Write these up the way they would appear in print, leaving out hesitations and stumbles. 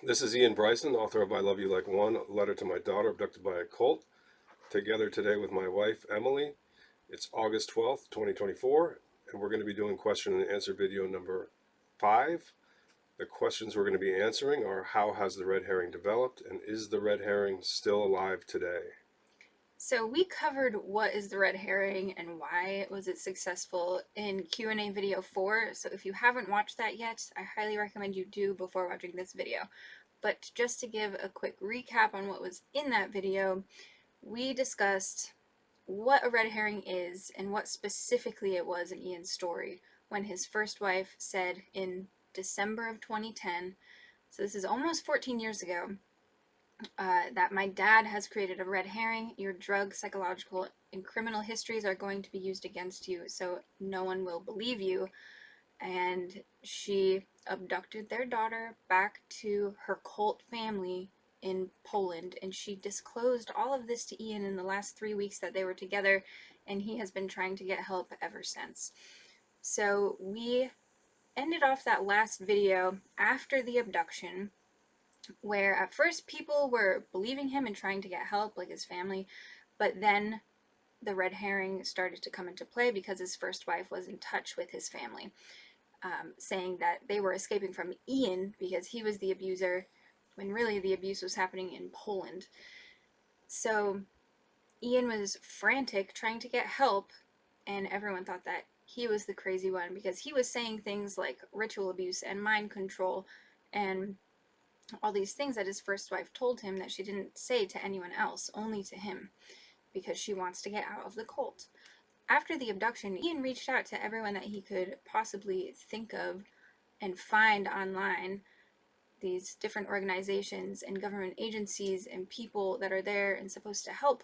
This is Ian Bryson, author of I Love You Like One, a letter to my daughter abducted by a cult. Together today with my wife, Emily. It's August 12th, 2024, and we're going to be doing question and answer video number 5. The questions we're going to be answering are: how has the red herring developed, and is the red herring still alive today? So we covered what is the red herring and why was it successful in Q&A video 4. So if you haven't watched that yet, I highly recommend you do before watching this video. But just to give a quick recap on what was in that video, we discussed what a red herring is and what specifically it was in Ian's story when his first wife said in December of 2010, so this is almost 14 years ago, that my dad has created a red herring. Your drug, psychological, and criminal histories are going to be used against you, so no one will believe you. And she abducted their daughter back to her cult family in Poland, and she disclosed all of this to Ian in the last 3 weeks that they were together, and he has been trying to get help ever since. So we ended off that last video after the abduction, where at first people were believing him and trying to get help, like his family, but then the red herring started to come into play because his first wife was in touch with his family, saying that they were escaping from Ian because he was the abuser, when really the abuse was happening in Poland. So Ian was frantic trying to get help, and everyone thought that he was the crazy one because he was saying things like ritual abuse and mind control and all these things that his first wife told him that she didn't say to anyone else, only to him, because she wants to get out of the cult. After the abduction, Ian reached out to everyone that he could possibly think of and find online, these different organizations and government agencies and people that are there and supposed to help.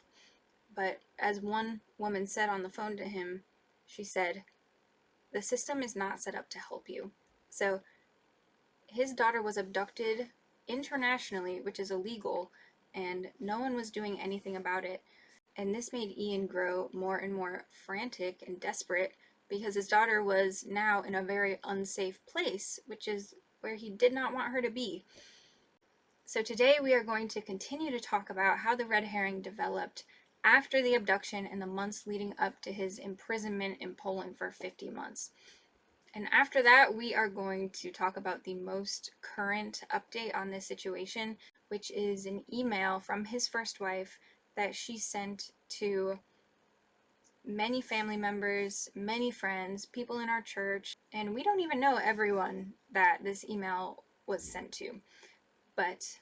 But as one woman said on the phone to him, she said, "The system is not set up to help you." So his daughter was abducted internationally, which is illegal, and no one was doing anything about it. And this made Ian grow more and more frantic and desperate because his daughter was now in a very unsafe place, which is where he did not want her to be. So today we are going to continue to talk about how the red herring developed after the abduction and the months leading up to his imprisonment in Poland for 50 months. And after that, we are going to talk about the most current update on this situation, which is an email from his first wife that she sent to many family members, many friends, people in our church, and we don't even know everyone that this email was sent to. But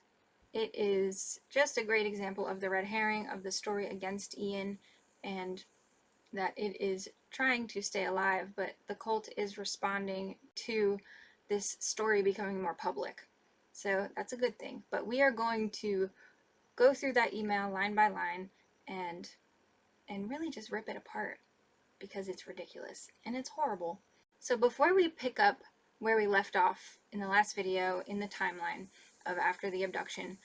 it is just a great example of the red herring, of the story against Ian, and that it is trying to stay alive, but the cult is responding to this story becoming more public. So that's a good thing. But we are going to go through that email line by line and really just rip it apart because it's ridiculous and it's horrible. So before we pick up where we left off in the last video in the timeline of after the abduction,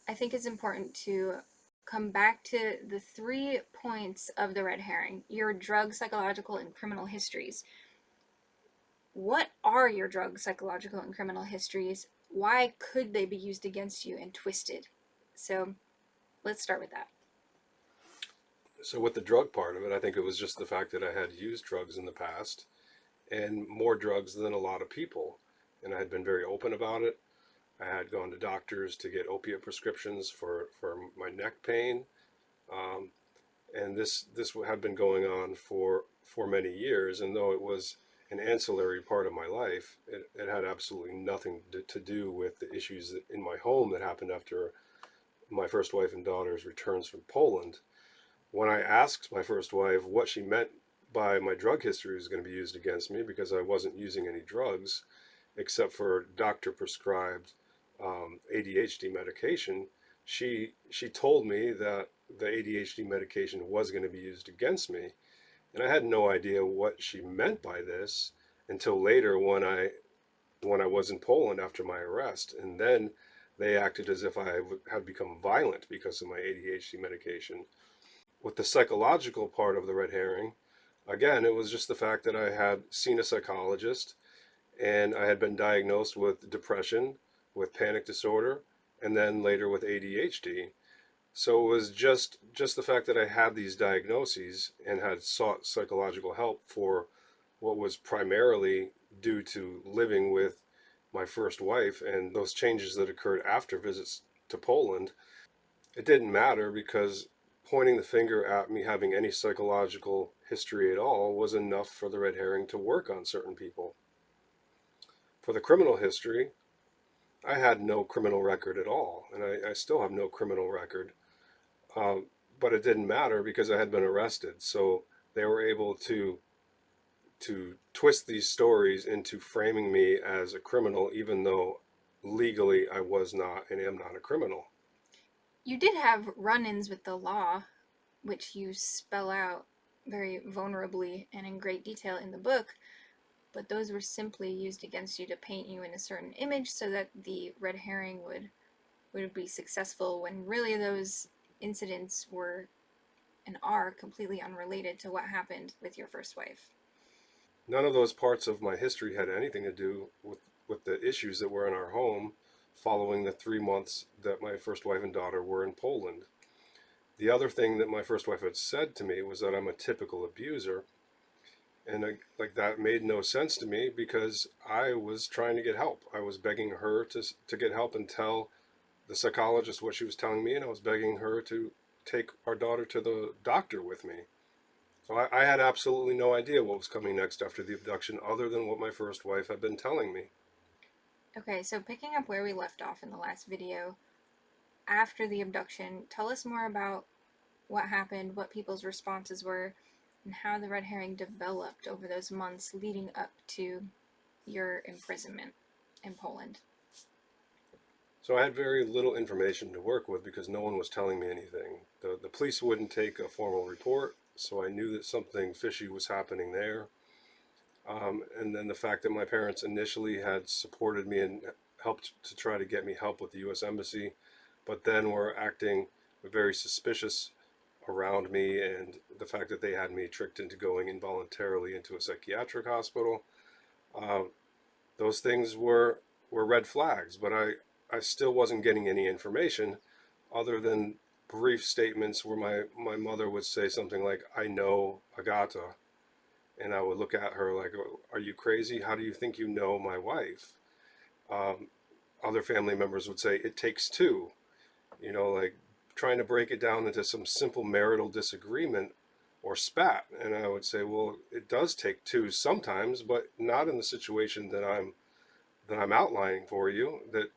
I think it's important to come back to the 3 points of the red herring: your drug, psychological, and criminal histories. What are your drug, psychological, and criminal histories? Why could they be used against you and twisted? So let's start with that. So with the drug part of it, I think it was just the fact that I had used drugs in the past, and more drugs than a lot of people, and I had been very open about it. I had gone to doctors to get opiate prescriptions for my neck pain, um, and this had been going on for many years. And though it was an ancillary part of my life, it had absolutely nothing to do with the issues in my home that happened after my first wife and daughter's returns from Poland. When I asked my first wife what she meant by my drug history was going to be used against me, because I wasn't using any drugs except for doctor prescribed ADHD medication, she told me that the ADHD medication was going to be used against me, and I had no idea what she meant by this until later when I was in Poland after my arrest, and then they acted as if I had become violent because of my ADHD medication. With the psychological part of the red herring, again, it was just the fact that I had seen a psychologist and I had been diagnosed with depression, with panic disorder, and then later with ADHD. So it was just the fact that I had these diagnoses and had sought psychological help for what was primarily due to living with my first wife and those changes that occurred after visits to Poland. It didn't matter because pointing the finger at me having any psychological history at all was enough for the red herring to work on certain people. For the criminal history, I had no criminal record at all, and I still have no criminal record. Um, but it didn't matter because I had been arrested. So they were able to twist these stories into framing me as a criminal, even though legally I was not and am not a criminal. You did have run-ins with the law, which you spell out very vulnerably and in great detail in the book, but those were simply used against you to paint you in a certain image so that the red herring would be successful, when really those incidents were and are completely unrelated to what happened with your first wife. None of those parts of my history had anything to do with the issues that were in our home following the 3 months that my first wife and daughter were in Poland. The other thing that my first wife had said to me was that I'm a typical abuser. And like that made no sense to me because I was trying to get help. I was begging her to get help and tell the psychologist what she was telling me, and I was begging her to take our daughter to the doctor with me. So I had absolutely no idea what was coming next after the abduction, other than what my first wife had been telling me. Okay, so picking up where we left off in the last video, after the abduction, tell us more about what happened, what people's responses were, and how the red herring developed over those months leading up to your imprisonment in Poland. So I had very little information to work with because no one was telling me anything. The police wouldn't take a formal report, so I knew that something fishy was happening there. And then the fact that my parents initially had supported me and helped to try to get me help with the U.S. Embassy, but then were acting very suspicious around me, and the fact that they had me tricked into going involuntarily into a psychiatric hospital. Uh, those things were red flags, but I still wasn't getting any information other than brief statements where my mother would say something like, I know Agata. And I would look at her like, are you crazy? How do you think you know my wife? Um, Other family members would say, it takes two, like trying to break it down into some simple marital disagreement or spat. And I would say, well, it does take two sometimes, but not in the situation that I'm outlining for you. That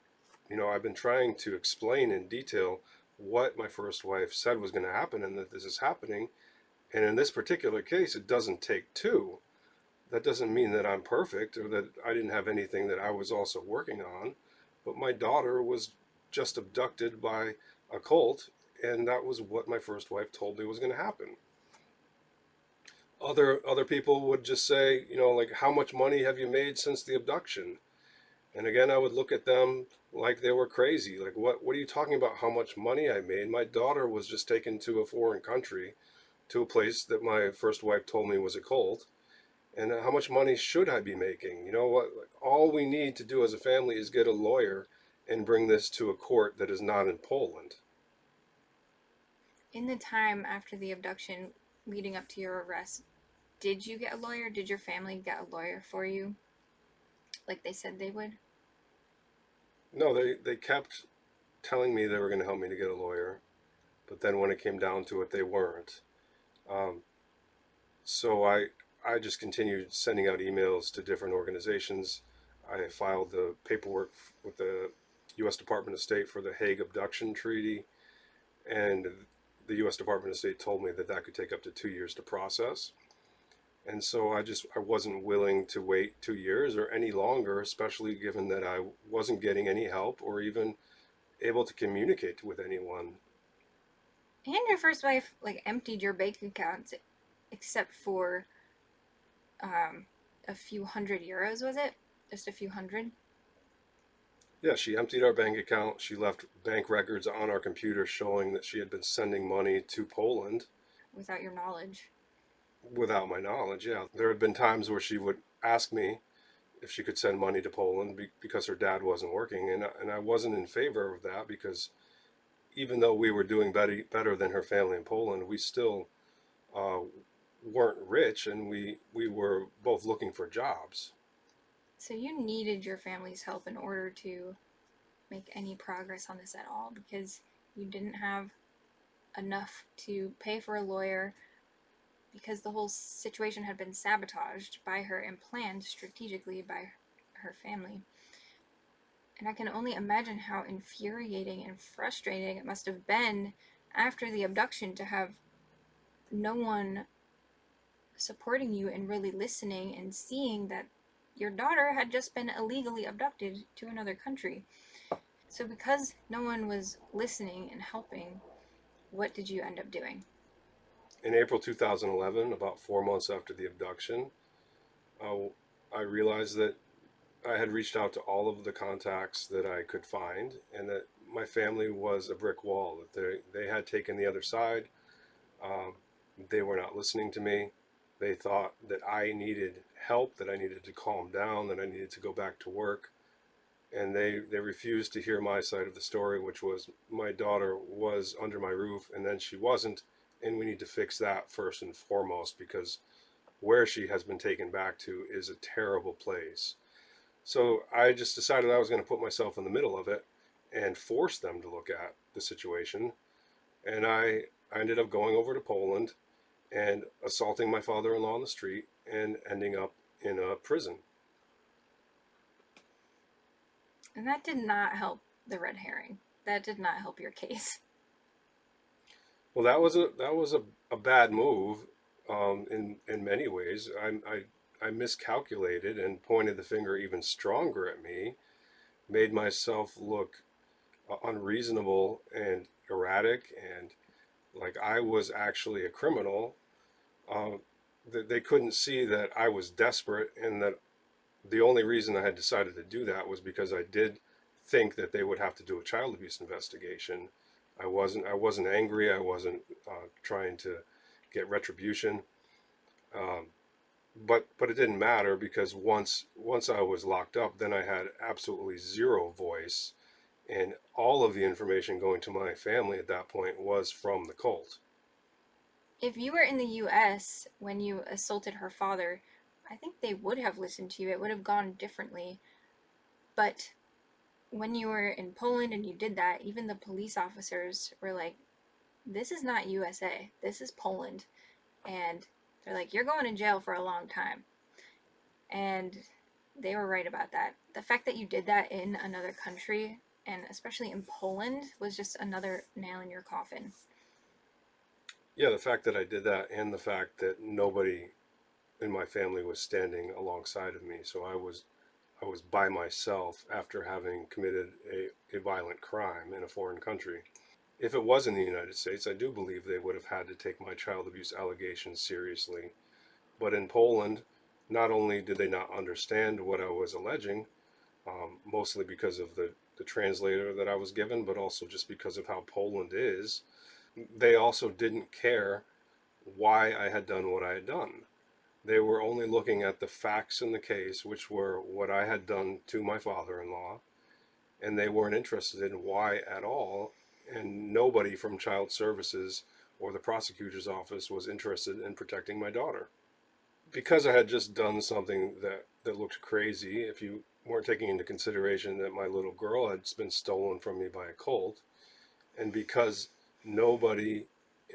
I've been trying to explain in detail what my first wife said was going to happen and that this is happening. And in this particular case, it doesn't take two. That doesn't mean that I'm perfect or that I didn't have anything that I was also working on. But my daughter was just abducted by a cult, and that was what my first wife told me was going to happen. Other people would just say, like, how much money have you made since the abduction? And again, I would look at them like they were crazy. Like, what are you talking about? How much money I made? My daughter was just taken to a foreign country, to a place that my first wife told me was a cult. And how much money should I be making? You know what? Like, all we need to do as a family is get a lawyer and bring this to a court that is not in Poland. In the time after the abduction leading up to your arrest, did you get a lawyer? Did your family get a lawyer for you like they said they would? No, they kept telling me they were going to help me to get a lawyer, but then when it came down to it, they weren't. Um, so I just continued sending out emails to different organizations. I filed the paperwork with the U.S. Department of State for the Hague Abduction Treaty, and the U.S. Department of State told me that that could take up to 2 years to process. And so I wasn't willing to wait 2 years or any longer, especially given that I wasn't getting any help or even able to communicate with anyone. And your first wife emptied your bank accounts except for um, a few hundred euros, was it? Just a few hundred? Yeah, she emptied our bank account. She left bank records on our computer showing that she had been sending money to Poland Without your knowledge. without my knowledge. Yeah, there had been times where she would ask me, if she could send money to Poland because her dad wasn't working. And I wasn't in favor of that because even though we were doing better than her family in Poland, we still uh, weren't rich, and we were both looking for jobs. So you needed your family's help in order to make any progress on this at all because you didn't have enough to pay for a lawyer because the whole situation had been sabotaged by her and planned strategically by her family. And I can only imagine how infuriating and frustrating it must have been after the abduction to have no one supporting you and really listening and seeing that your daughter had just been illegally abducted to another country. So, because no one was listening and helping, what did you end up doing? In April 2011, about 4 months after the abduction, uh, I realized that I had reached out to all of the contacts that I could find, and that my family was a brick wall, that they had taken the other side. Um, they were not listening to me. They thought that I needed help, that I needed to calm down, that I needed to go back to work. And they refused to hear my side of the story, which was my daughter was under my roof and then she wasn't. And we need to fix that first and foremost because where she has been taken back to is a terrible place. So I just decided I was going to put myself in the middle of it and force them to look at the situation. And I ended up going over to Poland and assaulting my father-in-law on the street and ending up in a prison. And that did not help the red herring. That did not help your case. Well, that was a bad move in many ways. I miscalculated and pointed the finger even stronger at me, made myself look unreasonable and erratic, and like I was actually a criminal. They couldn't see that I was desperate, and that the only reason I had decided to do that was because I did think that they would have to do a child abuse investigation. I wasn't angry. I wasn't trying to get retribution. Um, but it didn't matter because once I was locked up, then I had absolutely zero voice, and all of the information going to my family at that point was from the cult. If you were in the US when you assaulted her father, I think they would have listened to you. It would have gone differently. But when you were in Poland and you did that, even the police officers were like, this is not USA, this is Poland. And they're like, you're going to jail for a long time. And they were right about that. The fact that you did that in another country, and especially in Poland, was just another nail in your coffin. Yeah, the fact that I did that and the fact that nobody in my family was standing alongside of me, so I was by myself after having committed a violent crime in a foreign country. If it was in the United States, I do believe they would have had to take my child abuse allegations seriously. But in Poland, not only did they not understand what I was alleging, mostly because of the translator that I was given, but also just because of how Poland is, they also didn't care why I had done what I had done. They were only looking at the facts in the case, which were what I had done to my father in law, and they weren't interested in why at all. And nobody from Child Services or the prosecutor's office was interested in protecting my daughter. Because I had just done something that looked crazy, if you weren't taking into consideration that my little girl had been stolen from me by a cult, and because nobody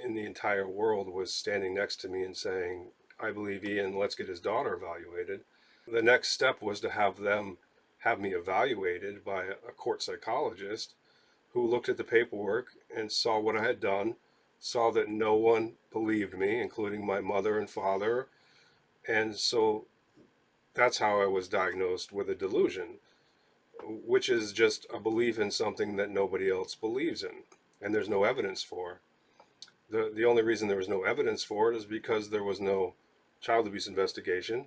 in the entire world was standing next to me and saying, I believe Iain, let's get his daughter evaluated. The next step was to have them have me evaluated by a court psychologist who looked at the paperwork and saw what I had done, saw that no one believed me, including my mother and father. And so that's how I was diagnosed with a delusion, which is just a belief in something that nobody else believes in and there's no evidence for. The only reason there was no evidence for it is because there was no child abuse investigation.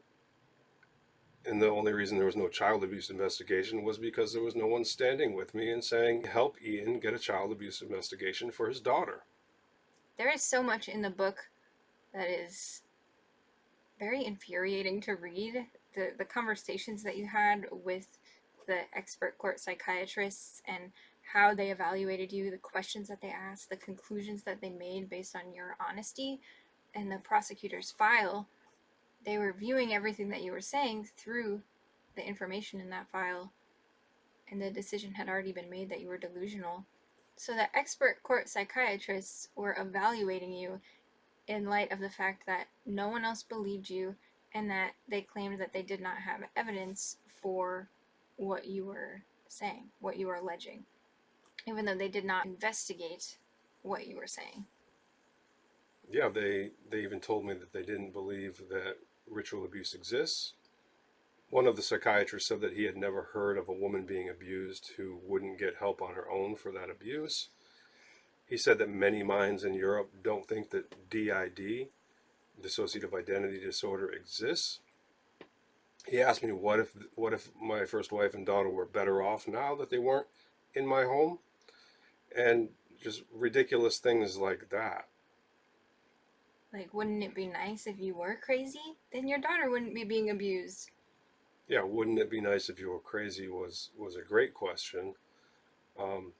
And the only reason there was no child abuse investigation was because there was no one standing with me and saying, help Iain get a child abuse investigation for his daughter. There is so much in the book that is very infuriating to read. the conversations that you had with the expert court psychiatrists and how they evaluated you, the questions that they asked, the conclusions that they made based on your honesty, and the prosecutor's file, they were viewing everything that you were saying through the information in that file, and the decision had already been made that you were delusional. So the expert court psychiatrists were evaluating you in light of the fact that no one else believed you, and that they claimed that they did not have evidence for what you were saying, what you were alleging, even though they did not investigate what you were saying. Yeah, they even told me that they didn't believe that ritual abuse exists. One of the psychiatrists said that he had never heard of a woman being abused who wouldn't get help on her own for that abuse. He said that many minds in Europe don't think that DID, dissociative identity disorder, exists. He asked me what if my first wife and daughter were better off now that they weren't in my home, and just ridiculous things like that. Like, wouldn't it be nice if you were crazy? Then your daughter wouldn't be being abused. Yeah, wouldn't it be nice if you were crazy was a great question. Um,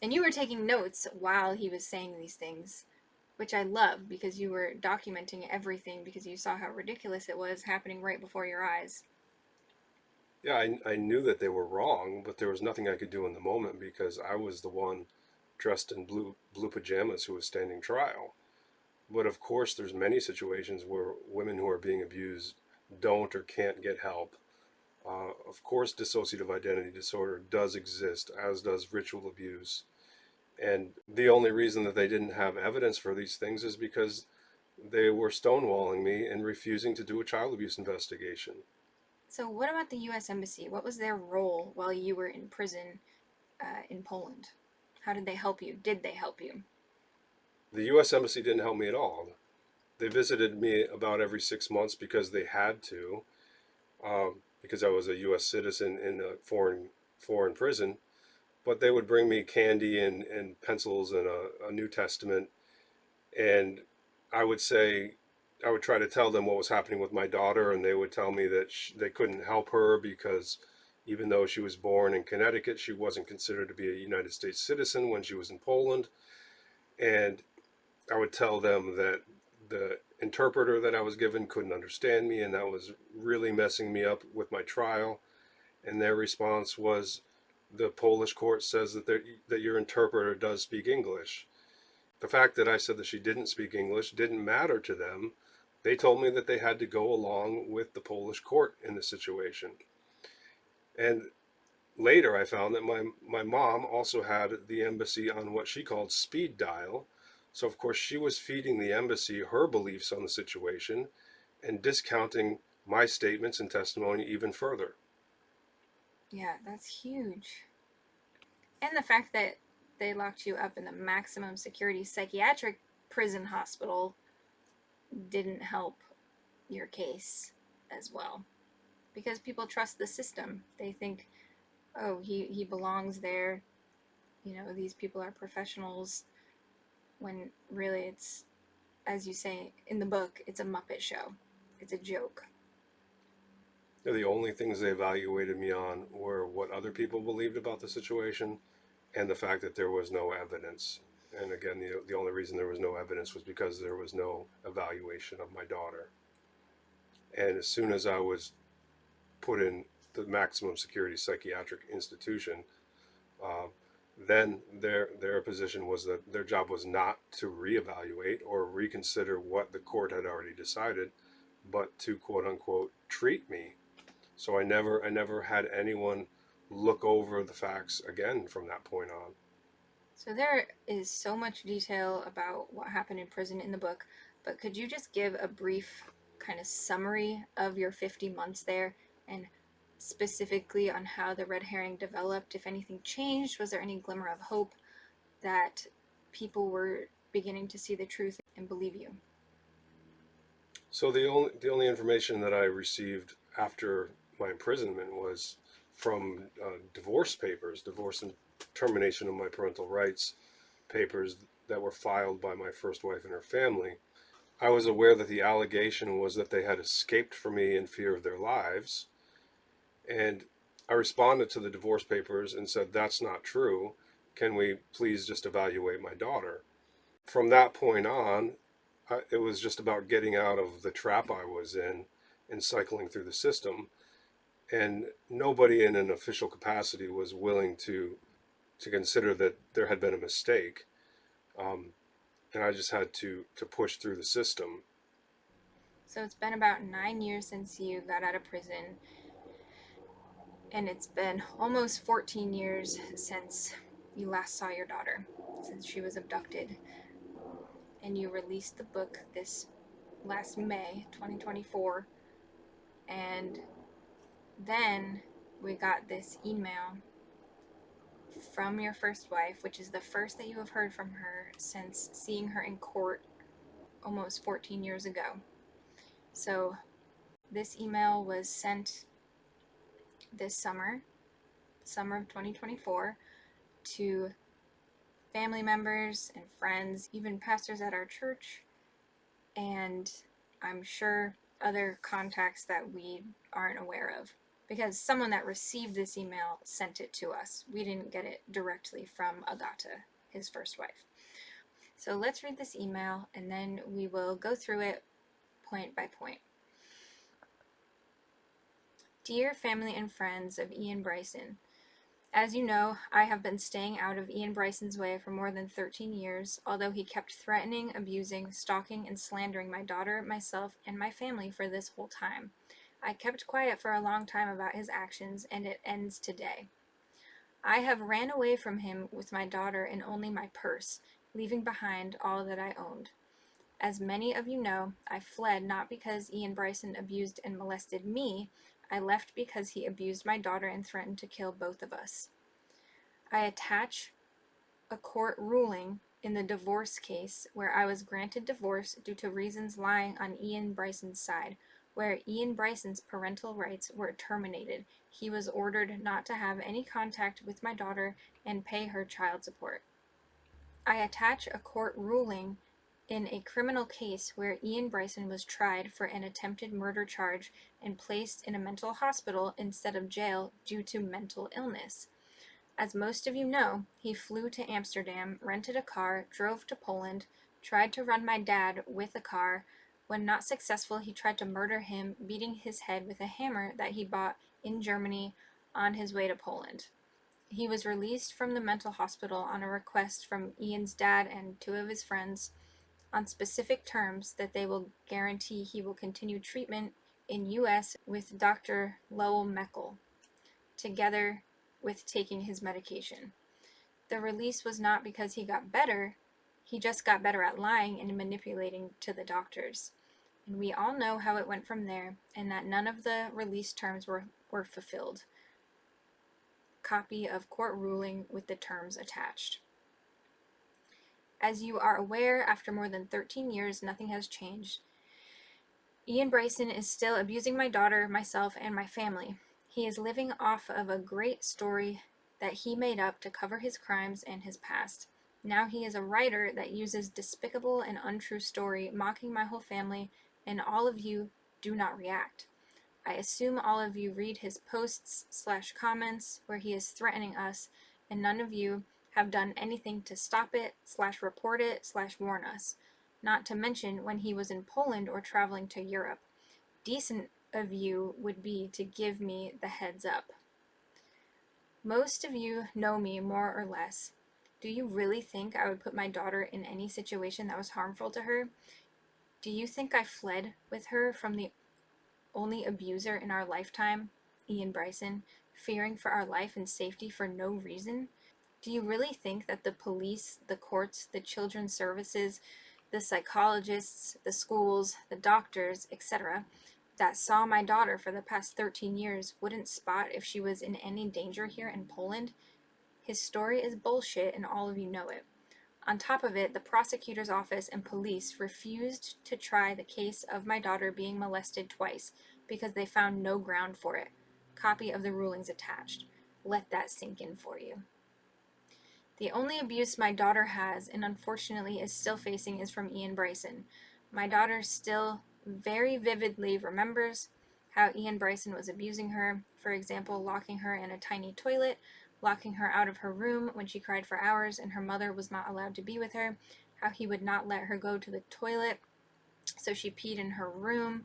And you were taking notes while he was saying these things, which I love because you were documenting everything because you saw how ridiculous it was happening right before your eyes. yeah, I knew that they were wrong, but there was nothing I could do in the moment because I was the one dressed in blue pajamas who was standing trial. But of course, there's many situations where women who are being abused don't or can't get help. Of course, dissociative identity disorder does exist, as does ritual abuse. And the only reason that they didn't have evidence for these things is because they were stonewalling me and refusing to do a child abuse investigation. So, what about the U.S. Embassy? What was their role while you were in prison in Poland? How did they help you? Did they help you? The U.S. Embassy didn't help me at all. They visited me about every 6 months because they had to, because I was a U.S. citizen in a foreign prison. But they would bring me candy and pencils and a New Testament, and I would say, I would try to tell them what was happening with my daughter, and they would tell me that they couldn't help her because even though she was born in Connecticut, she wasn't considered to be a United States citizen when she was in Poland. And I would tell them that the interpreter that I was given couldn't understand me, and that was really messing me up with my trial. And their response was, the Polish court says that your interpreter does speak English. The fact that I said that she didn't speak English didn't matter to them. They told me that they had to go along with the Polish court in this situation. And later I found that my mom also had the embassy on what she called speed dial. So of course she was feeding the embassy her beliefs on the situation and discounting my statements and testimony even further. Yeah, that's huge. And the fact that they locked you up in the maximum security psychiatric prison hospital didn't help your case as well. Because people trust the system. They think, oh, he belongs there. You know, these people are professionals. When really it's, as you say in the book, it's a Muppet show. It's a joke. The only things they evaluated me on were what other people believed about the situation and the fact that there was no evidence. And again, the only reason there was no evidence was because there was no evaluation of my daughter. And as soon as I was put in the maximum security psychiatric institution, uh, then their position was that their job was not to reevaluate or reconsider what the court had already decided, but to quote unquote treat me. So I never had anyone look over the facts again from that point on. So there is so much detail about what happened in prison in the book, but could you just give a brief kind of summary of your 50 months there, and specifically on how the red herring developed? If anything changed, was there any glimmer of hope that people were beginning to see the truth and believe you? So the only information that I received after my imprisonment was from divorce papers, divorce and termination of my parental rights papers that were filed by my first wife and her family. I was aware that the allegation was that they had escaped from me in fear of their lives. And I responded to the divorce papers and said, that's not true. Can we please just evaluate my daughter? From that point on, it was just about getting out of the trap I was in and cycling through the system. And nobody in an official capacity was willing to consider that there had been a mistake. Um, and I just had to push through the system. So it's been about 9 years since you got out of prison, and it's been almost 14 years since you last saw your daughter, since she was abducted. And you released the book this last May 2024. And then we got this email from your first wife, which is the first that you have heard from her since seeing her in court almost 14 years ago. So this email was sent this summer of 2024, to family members and friends, even pastors at our church, and I'm sure other contacts that we aren't aware of, because someone that received this email sent it to us. We didn't get it directly from Agata, his first wife. So let's read this email and then we will go through it point by point. Dear family and friends of Iain Bryson, as you know, I have been staying out of Iain Bryson's way for more than 13 years, although he kept threatening, abusing, stalking, and slandering my daughter, myself, and my family for this whole time. I kept quiet for a long time about his actions, and it ends today. I have ran away from him with my daughter and only my purse, leaving behind all that I owned. As many of you know, I fled not because Iain Bryson abused and molested me. I left because he abused my daughter and threatened to kill both of us. I attach a court ruling in the divorce case where I was granted divorce due to reasons lying on Iain Bryson's side, where Iain Bryson's parental rights were terminated. He was ordered not to have any contact with my daughter and pay her child support. I attach a court ruling in a criminal case where Iain Bryson was tried for an attempted murder charge and placed in a mental hospital instead of jail due to mental illness. As most of you know, he flew to Amsterdam, rented a car, drove to Poland, tried to run my dad with a car. When not successful, he tried to murder him, beating his head with a hammer that he bought in Germany on his way to Poland. He was released from the mental hospital on a request from Iain's dad and two of his friends on specific terms that they will guarantee he will continue treatment in US with Dr. Lowell Meckel, together with taking his medication. The release was not because he got better, he just got better at lying and manipulating to the doctors. And we all know how it went from there, and that none of the release terms were fulfilled. Copy of court ruling with the terms attached. As you are aware, after more than 13 years, nothing has changed. Iain Bryson is still abusing my daughter, myself, and my family. He is living off of a great story that he made up to cover his crimes and his past. Now he is a writer that uses despicable and untrue story, mocking my whole family, and all of you do not react. I assume all of you read his posts/comments where he is threatening us, and none of you have done anything to stop it/report it/warn us. Not to mention when he was in Poland or traveling to Europe. Decent of you would be to give me the heads up. Most of you know me more or less. Do you really think I would put my daughter in any situation that was harmful to her? Do you think I fled with her from the only abuser in our lifetime, Iain Bryson, fearing for our life and safety for no reason? Do you really think that the police, the courts, the children's services, the psychologists, the schools, the doctors, etc., that saw my daughter for the past 13 years wouldn't spot if she was in any danger here in Poland? His story is bullshit and all of you know it. On top of it, the prosecutor's office and police refused to try the case of my daughter being molested twice because they found no ground for it. Copy of the rulings attached. Let that sink in for you. The only abuse my daughter has, and unfortunately is still facing, is from Iain Bryson. My daughter still very vividly remembers how Iain Bryson was abusing her, for example, locking her in a tiny toilet, locking her out of her room when she cried for hours and her mother was not allowed to be with her, how he would not let her go to the toilet, so she peed in her room,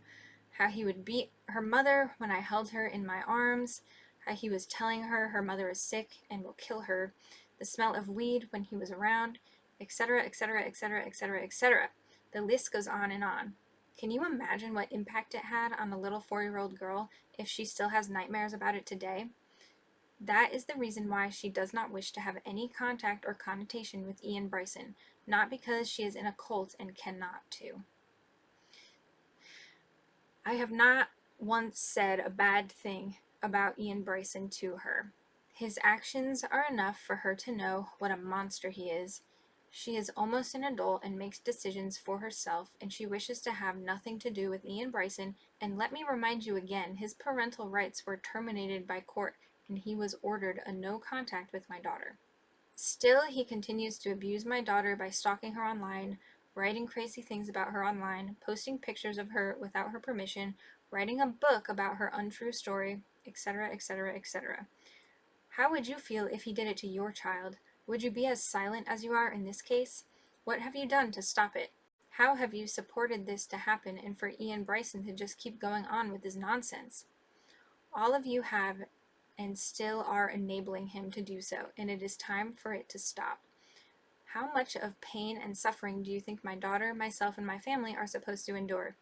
how he would beat her mother when I held her in my arms, how he was telling her her mother is sick and will kill her, the smell of weed when he was around, etc., etc., etc., etc., etc. The list goes on and on. Can you imagine what impact it had on a little 4-year-old girl if she still has nightmares about it today? That is the reason why she does not wish to have any contact or connotation with Iain Bryson, not because she is in a cult and cannot to. I have not once said a bad thing about Iain Bryson to her. His actions are enough for her to know what a monster he is. She is almost an adult and makes decisions for herself, and she wishes to have nothing to do with Iain Bryson. And let me remind you again, his parental rights were terminated by court, and he was ordered a no contact with my daughter. Still, he continues to abuse my daughter by stalking her online, writing crazy things about her online, posting pictures of her without her permission, writing a book about her untrue story, etc., etc., etc. How would you feel if he did it to your child? Would you be as silent as you are in this case? What have you done to stop it? How have you supported this to happen and for Iain Bryson to just keep going on with his nonsense? All of you have and still are enabling him to do so, and it is time for it to stop. How much of pain and suffering do you think my daughter, myself, and my family are supposed to endure?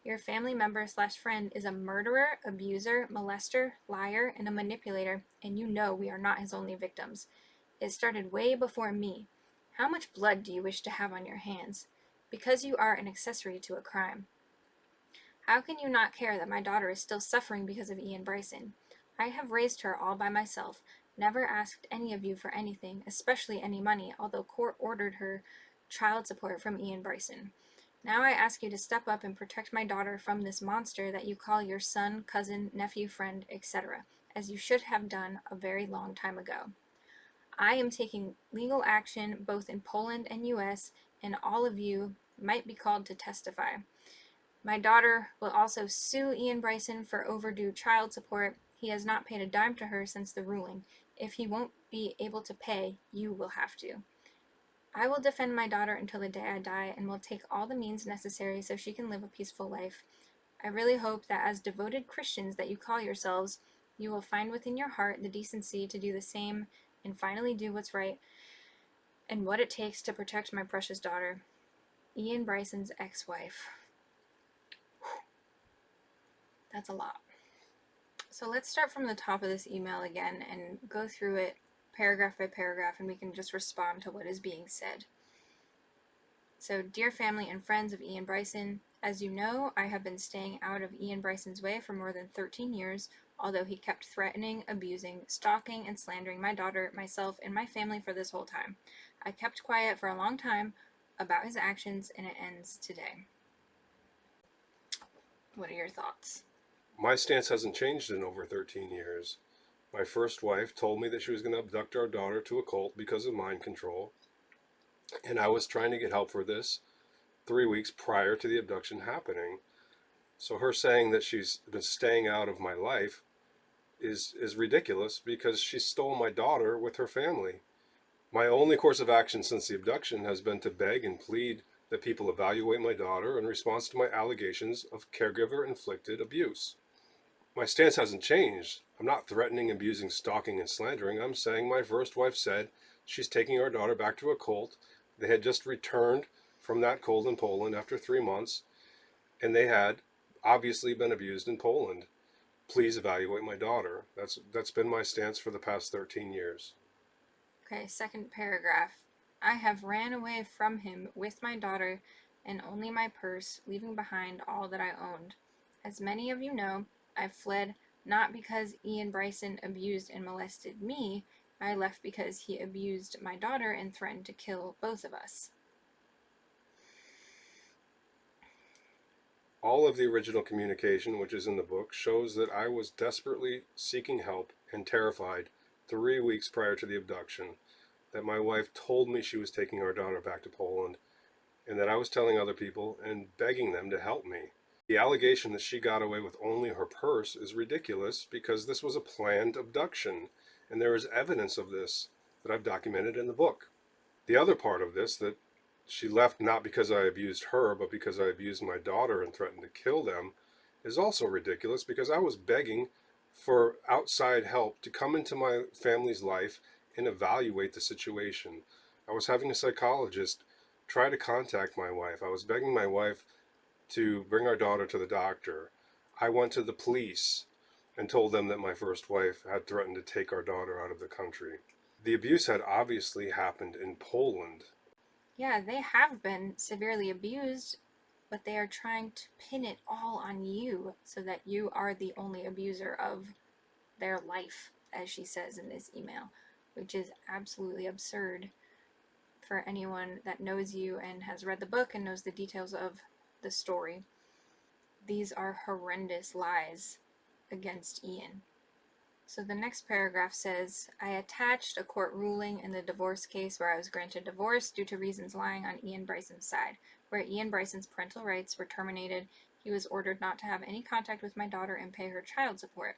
Your family member / friend is a murderer, abuser, molester, liar, and a manipulator, and you know we are not his only victims. It started way before me. How much blood do you wish to have on your hands? Because you are an accessory to a crime. How can you not care that my daughter is still suffering because of Iain Bryson? I have raised her all by myself, never asked any of you for anything, especially any money, although court ordered her child support from Iain Bryson. Now I ask you to step up and protect my daughter from this monster that you call your son, cousin, nephew, friend, etc., as you should have done a very long time ago. I am taking legal action both in Poland and US, and all of you might be called to testify. My daughter will also sue Iain Bryson for overdue child support. He has not paid a dime to her since the ruling. If he won't be able to pay, you will have to. I will defend my daughter until the day I die and will take all the means necessary so she can live a peaceful life. I really hope that as devoted Christians that you call yourselves, you will find within your heart the decency to do the same and finally do what's right and what it takes to protect my precious daughter. Iain Bryson's ex-wife. That's a lot. So let's start from the top of this email again and go through it paragraph by paragraph, and we can just respond to what is being said. So, dear family and friends of Iain Bryson, as you know, I have been staying out of Iain Bryson's way for more than 13 years, although he kept threatening, abusing, stalking, and slandering my daughter, myself, and my family for this whole time. I kept quiet for a long time about his actions, and it ends today. What are your thoughts? My stance hasn't changed in over 13 years. My first wife told me that she was going to abduct our daughter to a cult because of mind control, and I was trying to get help for this 3 weeks prior to the abduction happening. So her saying that she's been staying out of my life is ridiculous because she stole my daughter with her family. My only course of action since the abduction has been to beg and plead that people evaluate my daughter in response to my allegations of caregiver-inflicted abuse. My stance hasn't changed. I'm not threatening, abusing, stalking, and slandering. I'm saying my first wife said she's taking our daughter back to a cult. They had just returned from that cult in Poland after 3 months, and they had obviously been abused in Poland. Please evaluate my daughter. That's been my stance for the past 13 years. Okay, second paragraph. I have ran away from him with my daughter and only my purse, leaving behind all that I owned. As many of you know, I fled not because Iain Bryson abused and molested me. I left because he abused my daughter and threatened to kill both of us. All of the original communication, which is in the book, shows that I was desperately seeking help and terrified 3 weeks prior to the abduction, that my wife told me she was taking our daughter back to Poland, and that I was telling other people and begging them to help me. The allegation that she got away with only her purse is ridiculous because this was a planned abduction, and there is evidence of this that I've documented in the book. The other part of this, that she left not because I abused her, but because I abused my daughter and threatened to kill them, is also ridiculous because I was begging for outside help to come into my family's life and evaluate the situation. I was having a psychologist try to contact my wife. I was begging my wife to bring our daughter to the doctor. I went to the police and told them that my first wife had threatened to take our daughter out of the country. The abuse had obviously happened in Poland. Yeah, they have been severely abused, but they are trying to pin it all on you so that you are the only abuser of their life, as she says in this email, which is absolutely absurd for anyone that knows you and has read the book and knows the details of the story. These are horrendous lies against Iain. So the next paragraph says, I attached a court ruling in the divorce case where I was granted divorce due to reasons lying on Iain Bryson's side. Where Iain Bryson's parental rights were terminated, he was ordered not to have any contact with my daughter and pay her child support.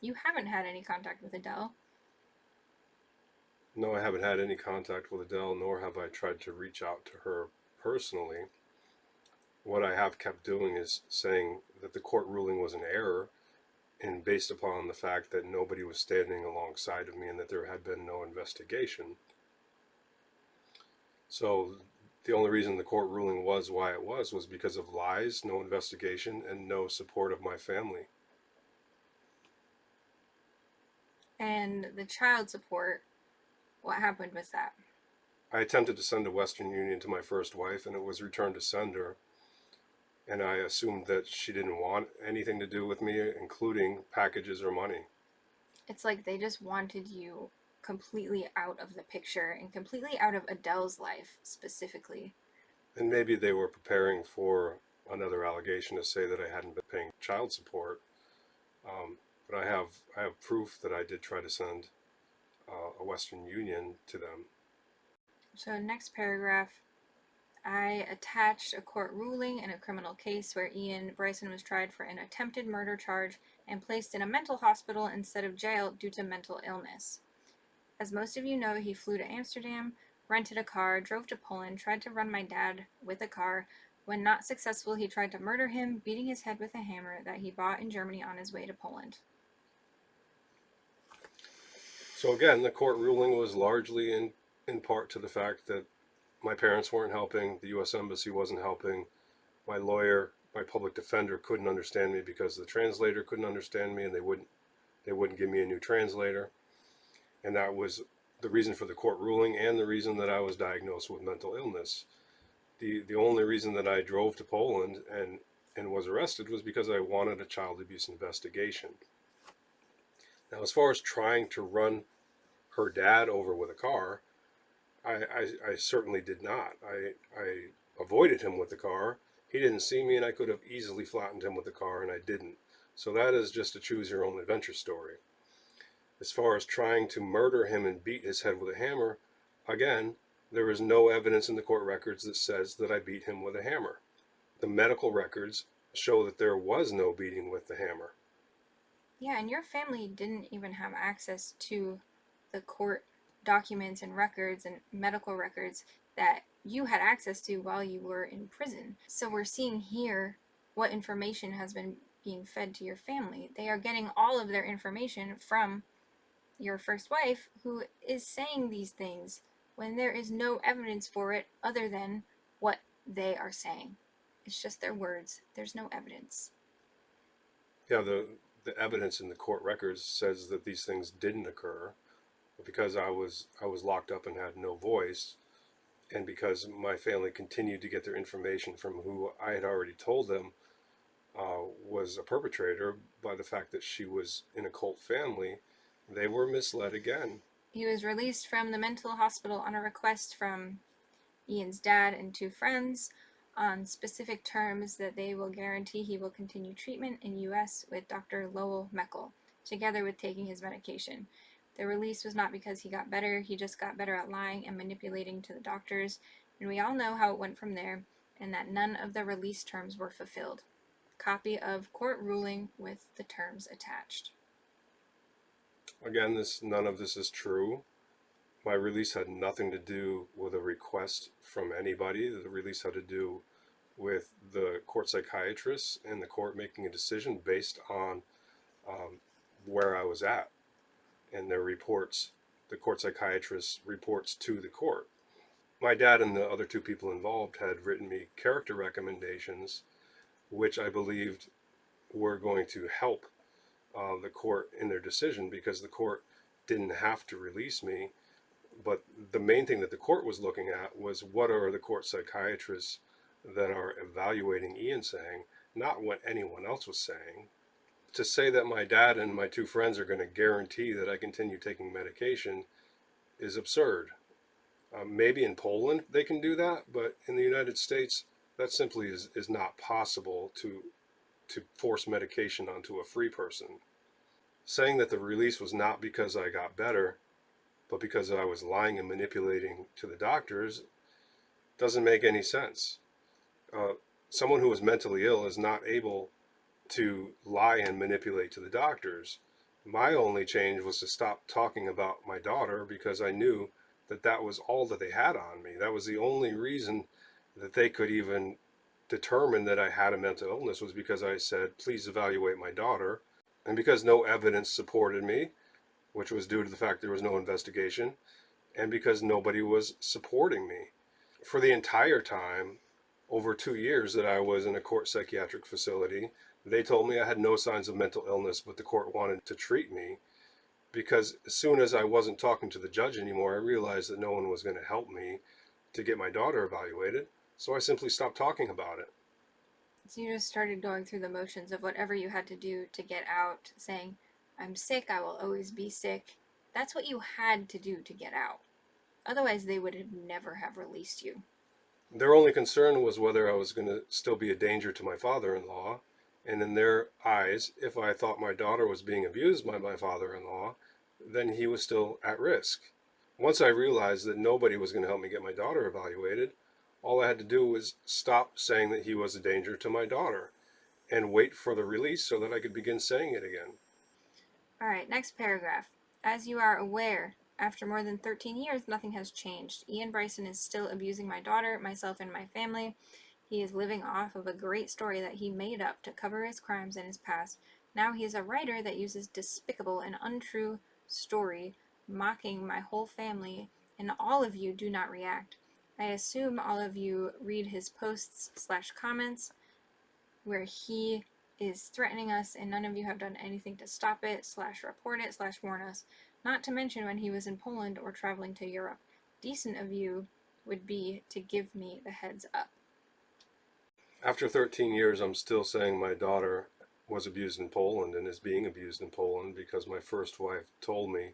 You haven't had any contact with Adele. No, I haven't had any contact with Adele, nor have I tried to reach out to her personally. What I have kept doing is saying that the court ruling was an error, and based upon the fact that nobody was standing alongside of me and that there had been no investigation. So the only reason the court ruling was why it was because of lies, no investigation, and no support of my family. And the child support, what happened with that? I attempted to send a Western Union to my first wife, and it was returned to sender. And I assumed that she didn't want anything to do with me, including packages or money. It's like they just wanted you completely out of the picture and completely out of Adele's life specifically. And maybe they were preparing for another allegation to say that I hadn't been paying child support. But I have proof that I did try to send a Western Union to them. So next paragraph, I attached a court ruling in a criminal case where Iain Bryson was tried for an attempted murder charge and placed in a mental hospital instead of jail due to mental illness. As most of you know, he flew to Amsterdam, rented a car, drove to Poland, tried to run my dad with a car. When not successful, he tried to murder him, beating his head with a hammer that he bought in Germany on his way to Poland. So again, the court ruling was largely in part to the fact that my parents weren't helping, the U.S. Embassy wasn't helping, my lawyer, my public defender couldn't understand me because the translator couldn't understand me, and they wouldn't give me a new translator. And that was the reason for the court ruling and the reason that I was diagnosed with mental illness. The only reason that I drove to Poland and was arrested was because I wanted a child abuse investigation. Now, as far as trying to run her dad over with a car, I certainly did not. I avoided him with the car. He didn't see me, and I could have easily flattened him with the car, and I didn't. So that is just a choose your own adventure story. As far as trying to murder him and beat his head with a hammer, again, there is no evidence in the court records that says that I beat him with a hammer. The medical records show that there was no beating with the hammer. Yeah, and your family didn't even have access to the court documents and records and medical records that you had access to while you were in prison. So we're seeing here what information has been being fed to your family. They are getting all of their information from your first wife, who is saying these things when there is no evidence for it other than what they are saying. It's just their words. There's no evidence. Yeah, the evidence in the court records says that these things didn't occur, but because I was locked up and had no voice, and because my family continued to get their information from who I had already told them was a perpetrator by the fact that she was in a cult family, they were misled again. He was released from the mental hospital on a request from Iain's dad and two friends on specific terms that they will guarantee he will continue treatment in U.S. with Dr. Lowell Meckel, together with taking his medication. The release was not because he got better, he just got better at lying and manipulating to the doctors. and we all know how it went from there, and that none of the release terms were fulfilled. Copy of court ruling with the terms attached. Again, none of this is true. My release had nothing to do with a request from anybody. The release had to do with the court psychiatrist and the court making a decision based on where I was at and their reports. The court psychiatrist reports to the court. My dad and the other two people involved had written me character recommendations, which I believed were going to help the court in their decision, because the court didn't have to release me. But the main thing that the court was looking at was, what are the court psychiatrists that are evaluating Iain saying, not what anyone else was saying. To say that my dad and my two friends are going to guarantee that I continue taking medication is absurd. Maybe in Poland they can do that, but in the United States, that simply is not possible to force medication onto a free person. Saying that the release was not because I got better, but because I was lying and manipulating to the doctors, doesn't make any sense. Someone who is mentally ill is not able to lie and manipulate to the doctors. My only change was to stop talking about my daughter, because I knew that that was all that they had on me. That was the only reason that they could even determine that I had a mental illness, was because I said, please evaluate my daughter. And because no evidence supported me, which was due to the fact there was no investigation, and because nobody was supporting me. For the entire time, over 2 years that I was in a court psychiatric facility, they told me I had no signs of mental illness, but the court wanted to treat me, because as soon as I wasn't talking to the judge anymore, I realized that no one was going to help me to get my daughter evaluated, so I simply stopped talking about it. So you just started going through the motions of whatever you had to do to get out, saying, I'm sick, I will always be sick. That's what you had to do to get out. Otherwise, they would have never have released you. Their only concern was whether I was going to still be a danger to my father-in-law, and in their eyes, if I thought my daughter was being abused by my father-in-law, then he was still at risk. Once I realized that nobody was going to help me get my daughter evaluated, all I had to do was stop saying that he was a danger to my daughter and wait for the release so that I could begin saying it again. All right, next paragraph. As you are aware, after more than 13 years, nothing has changed. Iain Bryson is still abusing my daughter, myself, and my family. He is living off of a great story that he made up to cover his crimes and his past. Now he is a writer that uses despicable and untrue story, mocking my whole family, and all of you do not react. I assume all of you read his posts/comments where he is threatening us, and none of you have done anything to stop it/report it/warn us, not to mention when he was in Poland or traveling to Europe. Decent of you would be to give me the heads up. After 13 years, I'm still saying my daughter was abused in Poland and is being abused in Poland because my first wife told me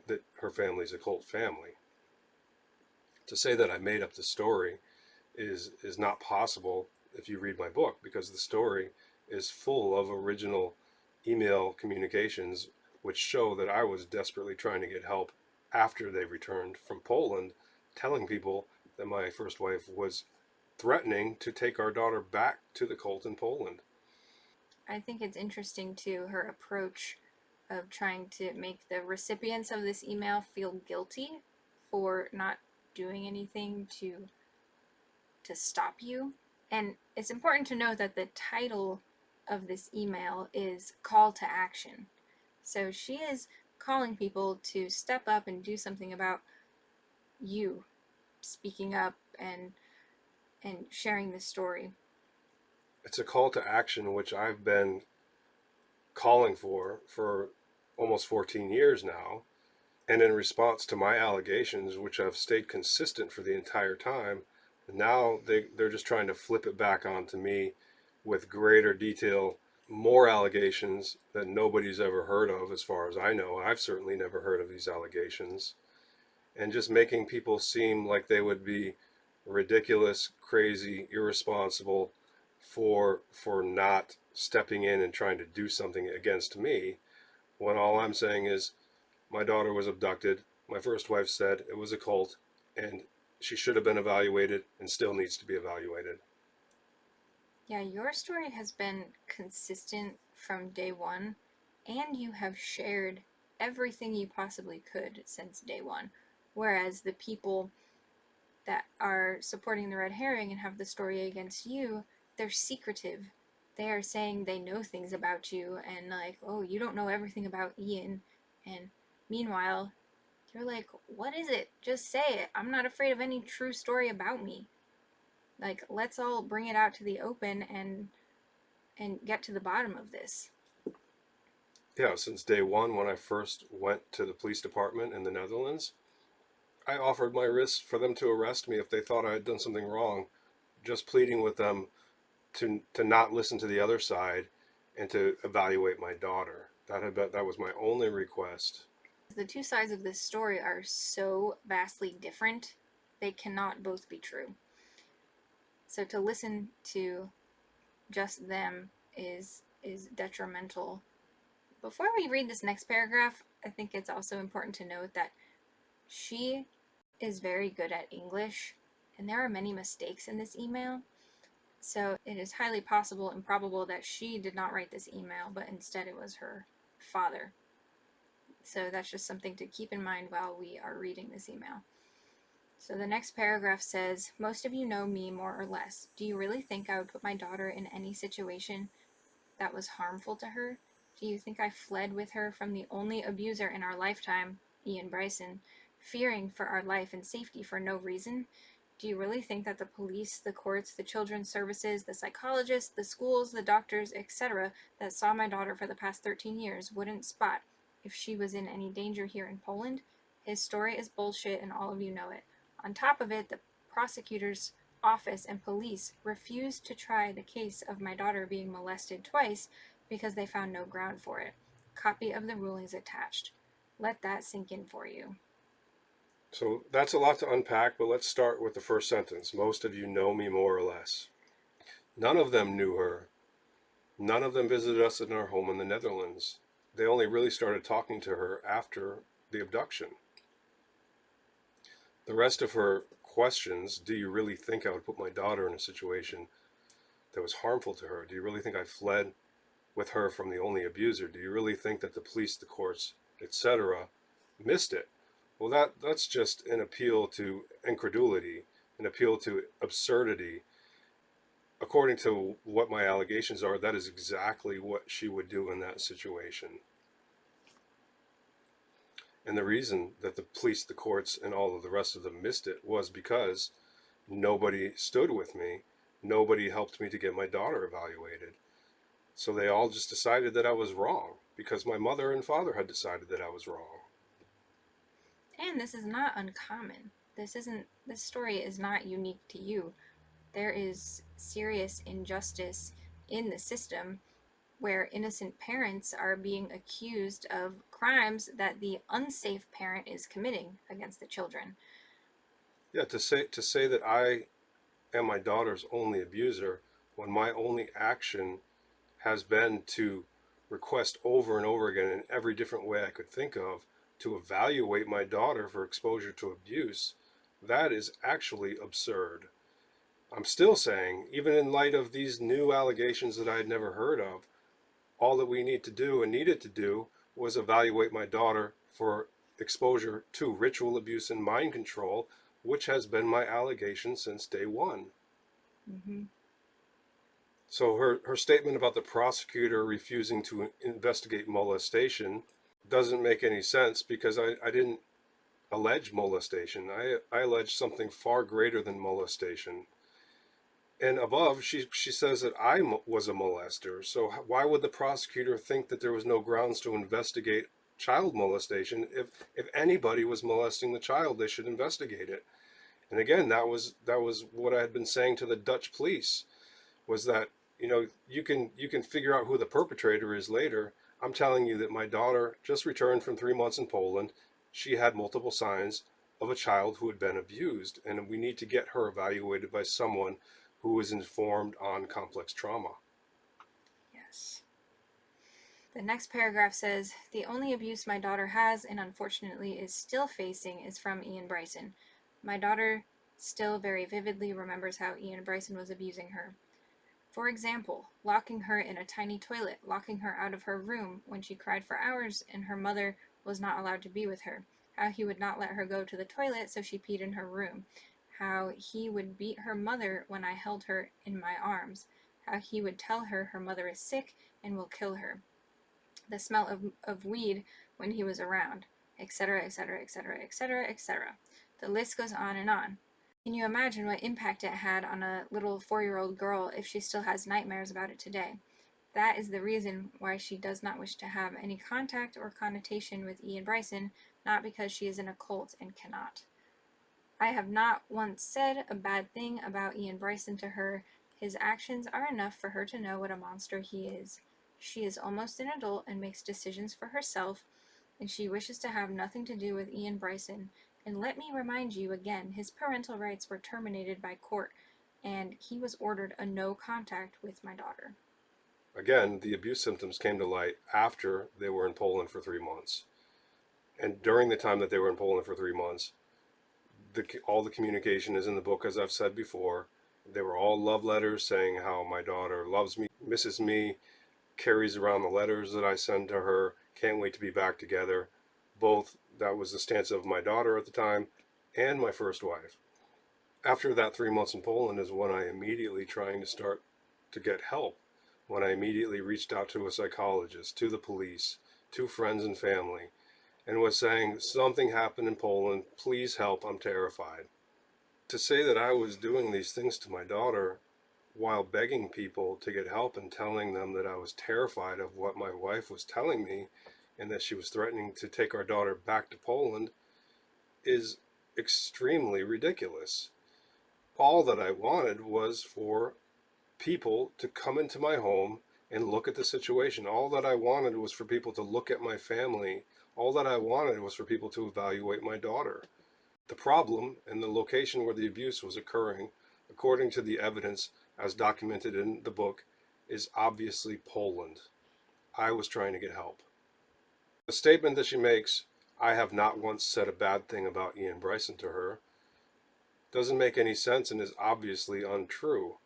that her family's a cult family. To say that I made up the story is not possible if you read my book, because the story is full of original email communications which show that I was desperately trying to get help after they returned from Poland, telling people that my first wife was threatening to take our daughter back to the cult in Poland. I think it's interesting too, her approach of trying to make the recipients of this email feel guilty for not doing anything to stop you. And it's important to note that the title of this email is Call to Action. So she is calling people to step up and do something about you speaking up and sharing this story. It's a call to action which I've been calling for almost 14 years now. And in response to my allegations, which have stayed consistent for the entire time, now they're just trying to flip it back onto me with greater detail, more allegations that nobody's ever heard of as far as I know. I've certainly never heard of these allegations. And just making people seem like they would be ridiculous, crazy, irresponsible for not stepping in and trying to do something against me, when all I'm saying is my daughter was abducted. My first wife said it was a cult, and she should have been evaluated and still needs to be evaluated. Yeah, your story has been consistent from day one, and you have shared everything you possibly could since day one. Whereas the people that are supporting the red herring and have the story against you, they're secretive. They are saying they know things about you and like, oh, you don't know everything about Iain. And meanwhile, you're like, what is it? Just say it. I'm not afraid of any true story about me. Like, let's all bring it out to the open and get to the bottom of this. Yeah, since day one, when I first went to the police department in the Netherlands, I offered my wrist for them to arrest me if they thought I had done something wrong, just pleading with them to not listen to the other side and to evaluate my daughter. That was my only request. The two sides of this story are so vastly different, they cannot both be true. So to listen to just them is detrimental. Before we read this next paragraph, I think it's also important to note that she is very good at English, and there are many mistakes in this email. So it is highly possible and probable that she did not write this email, but instead it was her father. So that's just something to keep in mind while we are reading this email. So the next paragraph says, most of you know me more or less. Do you really think I would put my daughter in any situation that was harmful to her? Do you think I fled with her from the only abuser in our lifetime, Iain Bryson, fearing for our life and safety for no reason? Do you really think that the police, the courts, the children's services, the psychologists, the schools, the doctors, etc., that saw my daughter for the past 13 years wouldn't spot if she was in any danger here in Poland? His story is bullshit and all of you know it. On top of it, the prosecutor's office and police refused to try the case of my daughter being molested twice because they found no ground for it. Copy of the rulings attached. Let that sink in for you. So that's a lot to unpack, but let's start with the first sentence. Most of you know me more or less. None of them knew her. None of them visited us in our home in the Netherlands. They only really started talking to her after the abduction. The rest of her questions, do you really think I would put my daughter in a situation that was harmful to her? Do you really think I fled with her from the only abuser? Do you really think that the police, the courts, etc., missed it? Well, that's just an appeal to incredulity, an appeal to absurdity. According to what my allegations are, that is exactly what she would do in that situation. And the reason that the police, the courts, and all of the rest of them missed it was because nobody stood with me. Nobody helped me to get my daughter evaluated. So they all just decided that I was wrong because my mother and father had decided that I was wrong. And this is not uncommon. This story is not unique to you. There is serious injustice in the system where innocent parents are being accused of crimes that the unsafe parent is committing against the children. Yeah, to say that I am my daughter's only abuser when my only action has been to request over and over again in every different way I could think of to evaluate my daughter for exposure to abuse, that is actually absurd. I'm still saying, even in light of these new allegations that I had never heard of, all that we need to do and needed to do was evaluate my daughter for exposure to ritual abuse and mind control, which has been my allegation since day one. Mm-hmm. So her statement about the prosecutor refusing to investigate molestation doesn't make any sense because I didn't allege molestation. I alleged something far greater than molestation. And above, she says that I was a molester. So why would the prosecutor think that there was no grounds to investigate child molestation? If anybody was molesting the child, they should investigate it. And again, that was what I had been saying to the Dutch police, was that, you can figure out who the perpetrator is later. I'm telling you that my daughter just returned from 3 months in Poland. She had multiple signs of a child who had been abused, and we need to get her evaluated by someone who is informed on complex trauma. Yes. The next paragraph says, the only abuse my daughter has and unfortunately is still facing is from Iain Bryson. My daughter still very vividly remembers how Iain Bryson was abusing her. For example, locking her in a tiny toilet, locking her out of her room when she cried for hours and her mother was not allowed to be with her, how he would not let her go to the toilet so she peed in her room, how he would beat her mother when I held her in my arms, how he would tell her her mother is sick and will kill her, the smell of weed when he was around, etc., etc., etc., etc., etc. The list goes on and on. Can you imagine what impact it had on a little 4-year-old girl if she still has nightmares about it today? That is the reason why she does not wish to have any contact or connotation with Iain Bryson, not because she is in a cult and cannot. I have not once said a bad thing about Iain Bryson to her. His actions are enough for her to know what a monster he is. She is almost an adult and makes decisions for herself, and she wishes to have nothing to do with Iain Bryson. And let me remind you again, his parental rights were terminated by court, and he was ordered a no contact with my daughter. Again, the abuse symptoms came to light after they were in Poland for 3 months. And during the time that they were in Poland for 3 months, all the communication is in the book, as I've said before. They were all love letters saying how my daughter loves me, misses me, carries around the letters that I send to her, can't wait to be back together. Both, that was the stance of my daughter at the time and my first wife. After that 3 months in Poland is when I immediately trying to start to get help. When I immediately reached out to a psychologist, to the police, to friends and family, and was saying, something happened in Poland, please help, I'm terrified. To say that I was doing these things to my daughter while begging people to get help and telling them that I was terrified of what my wife was telling me and that she was threatening to take our daughter back to Poland is extremely ridiculous. All that I wanted was for people to come into my home and look at the situation. All that I wanted was for people to look at my family. All that I wanted was for people to evaluate my daughter. The problem and the location where the abuse was occurring, according to the evidence as documented in the book, is obviously Poland. I was trying to get help. The statement that she makes, I have not once said a bad thing about Iain Bryson to her, doesn't make any sense and is obviously untrue.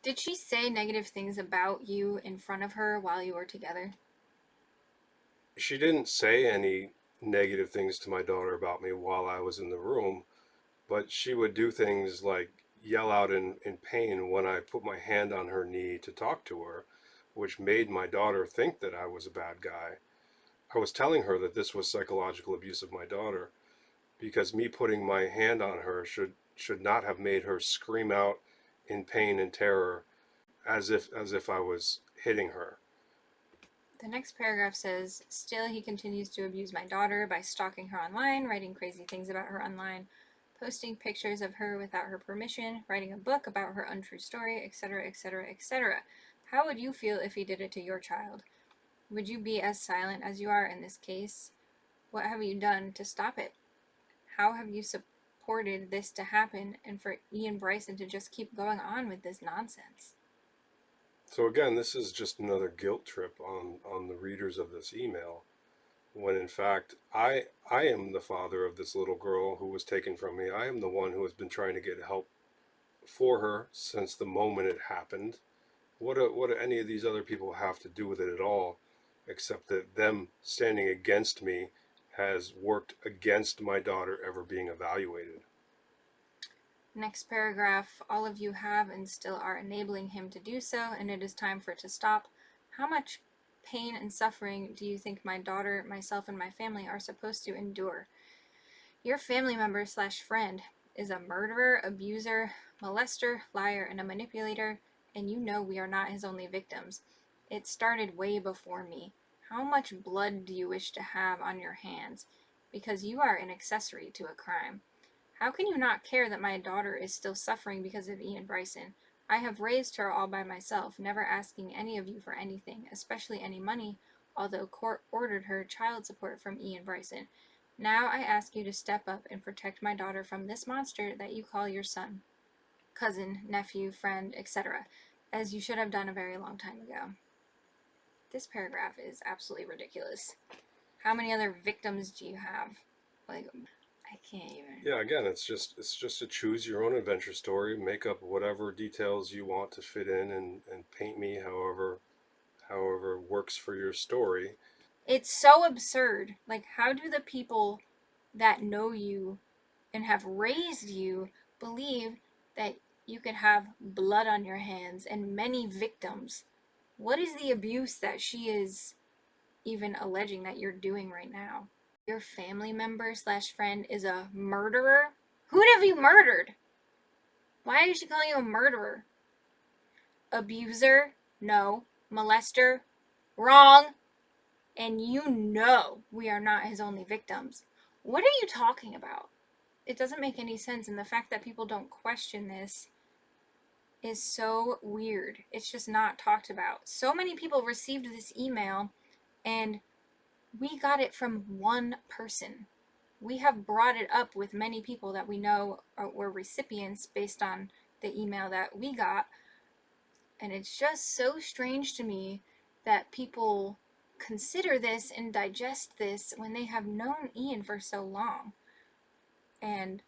Did she say negative things about you in front of her while you were together? She didn't say any negative things to my daughter about me while I was in the room, but she would do things like yell out in pain when I put my hand on her knee to talk to her, which made my daughter think that I was a bad guy. I was telling her that this was psychological abuse of my daughter because me putting my hand on her should not have made her scream out in pain and terror as if I was hitting her. The next paragraph says, still he continues to abuse my daughter by stalking her online, writing crazy things about her online, posting pictures of her without her permission, writing a book about her untrue story, etc., etc., etc. How would you feel if he did it to your child? Would you be as silent as you are in this case? What have you done to stop it? How have you supported this to happen and for Iain Bryson to just keep going on with this nonsense? So again, this is just another guilt trip on the readers of this email, when in fact I am the father of this little girl who was taken from me. I am the one who has been trying to get help for her since the moment it happened. What do any of these other people have to do with it at all, except that them standing against me has worked against my daughter ever being evaluated? Next paragraph, all of you have and still are enabling him to do so, and it is time for it to stop. How much pain and suffering do you think my daughter, myself, and my family are supposed to endure? Your family member / friend is a murderer, abuser, molester, liar, and a manipulator, and you know we are not his only victims. It started way before me. How much blood do you wish to have on your hands? Because you are an accessory to a crime. How can you not care that my daughter is still suffering because of Iain Bryson? I have raised her all by myself, never asking any of you for anything, especially any money, although court ordered her child support from Iain Bryson. Now I ask you to step up and protect my daughter from this monster that you call your son, cousin, nephew, friend, etc., as you should have done a very long time ago. This paragraph is absolutely ridiculous. How many other victims do you have? Like, I I can't even. Yeah, again, it's just a choose your own adventure story. Make up whatever details you want to fit in, and paint me however works for your story. It's so absurd. Like, how do the people that know you and have raised you believe that you could have blood on your hands and many victims? What is the abuse that she is even alleging that you're doing right now? Your family member slash friend is a murderer? Who have you murdered? Why is she calling you a murderer? Abuser? No. Molester? Wrong. And you know we are not his only victims. What are you talking about? It doesn't make any sense, and the fact that people don't question this is so weird. It's just not talked about. So many people received this email, and we got it from one person. We have brought it up with many people that we know were recipients based on the email that we got, and it's just so strange to me that people consider this and digest this when they have known Iain for so long. And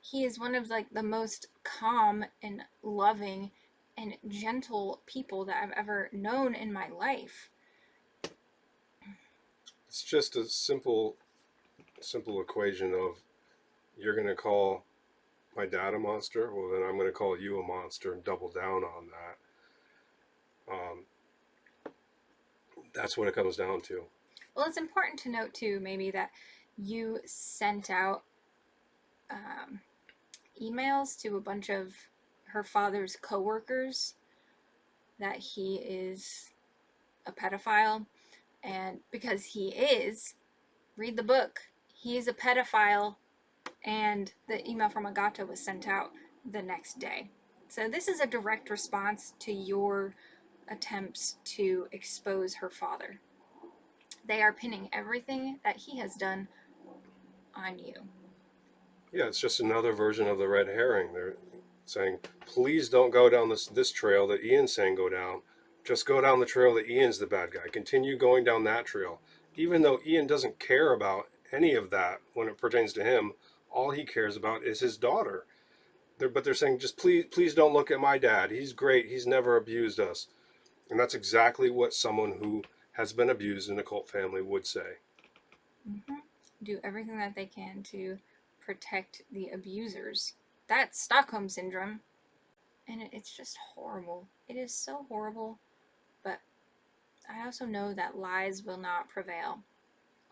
he is one of like the most calm and loving and gentle people that I've ever known in my life. It's just a simple equation of, you're going to call my dad a monster, well then I'm going to call you a monster and double down on that. That's what it comes down to. Well, it's important to note too, maybe, that you sent out emails to a bunch of her father's coworkers that he is a pedophile, and because he is, read the book, he is a pedophile, and the email from Agata was sent out the next day. So this is a direct response to your attempts to expose her father. They are pinning everything that he has done on you. Yeah, it's just another version of the red herring. They're saying, please don't go down this trail that Iain's saying go down. Just go down the trail that Iain's the bad guy. Continue going down that trail. Even though Iain doesn't care about any of that when it pertains to him, all he cares about is his daughter. But they're saying, just please don't look at my dad. He's great. He's never abused us. And that's exactly what someone who has been abused in a cult family would say. Mm-hmm. Do everything that they can to protect the abusers. That's Stockholm Syndrome. And it's just horrible. It is so horrible. But I also know that lies will not prevail.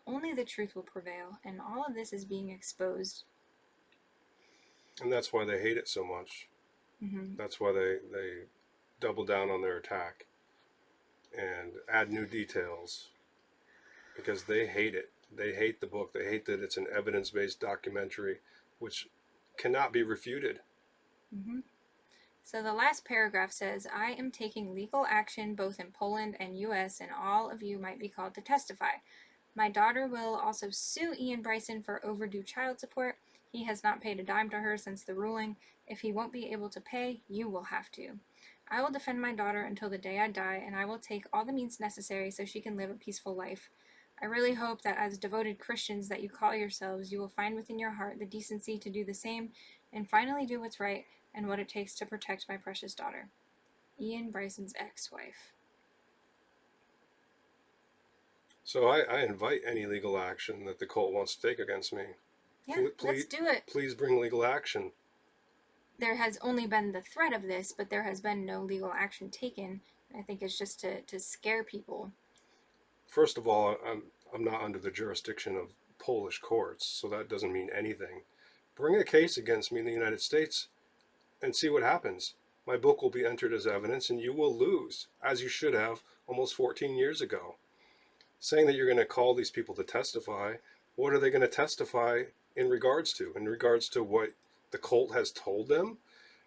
Only the truth will prevail. And all of this is being exposed. And that's why they hate it so much. Mm-hmm. That's why they double down on their attack and add new details, because they hate it. They hate the book. They hate that it's an evidence-based documentary, which cannot be refuted. Mm-hmm. So the last paragraph says, I am taking legal action both in Poland and US, and all of you might be called to testify. My daughter will also sue Iain Bryson for overdue child support. He has not paid a dime to her since the ruling. If he won't be able to pay, you will have to. I will defend my daughter until the day I die, and I will take all the means necessary so she can live a peaceful life. I really hope that as devoted Christians that you call yourselves, you will find within your heart the decency to do the same and finally do what's right and what it takes to protect my precious daughter. Iain Bryson's ex-wife. So I invite any legal action that the cult wants to take against me. Yeah, let's do it. Please bring legal action. There has only been the threat of this, but there has been no legal action taken. I think it's just to scare people. First of all, I'm not under the jurisdiction of Polish courts, so that doesn't mean anything. Bring a case against me in the United States and see what happens. My book will be entered as evidence and you will lose, as you should have almost 14 years ago. Saying that you're going to call these people to testify, what are they going to testify in regards to? In regards to what the cult has told them?